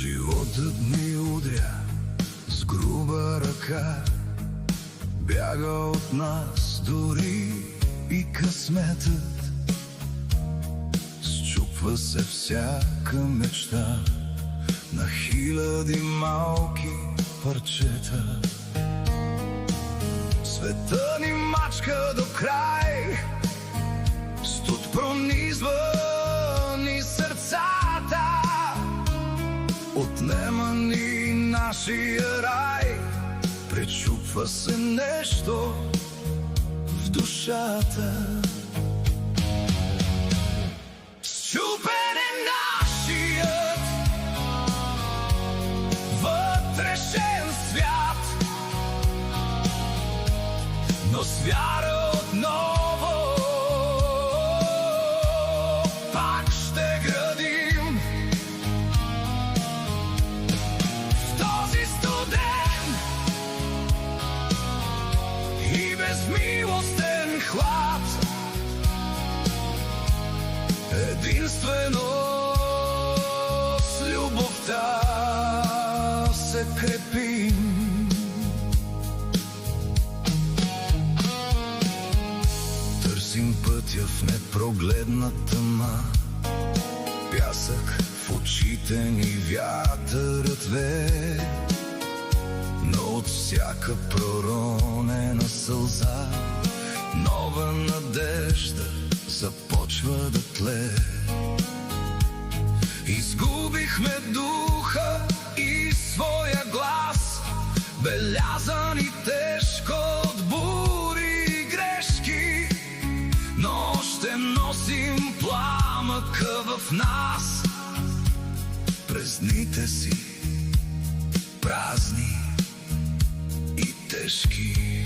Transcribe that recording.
Животът ни удря с груба ръка, бяга от нас дори и късметът. Счупва се всяка мечта на хиляди малки парчета. Света ни мачка до край, студ пронизва ни сърцата, отнема ни нашия рай, пречупва се нещо в душата. Счупен е нашият вътрешен свят, но с вяра отново пак ще градим в този студен и безмилостен хлад. Единствено с любовта се крепим. Търсим пътя в непрогледна тъма, пясък в очите ни вятърът вее, но от всяка проронена сълза нова надежда започва да тлее. Изгубихме духа и своя глас, белязани тежко от бури и грешки, но ще носим пламъка в нас през дните си празни и тежки.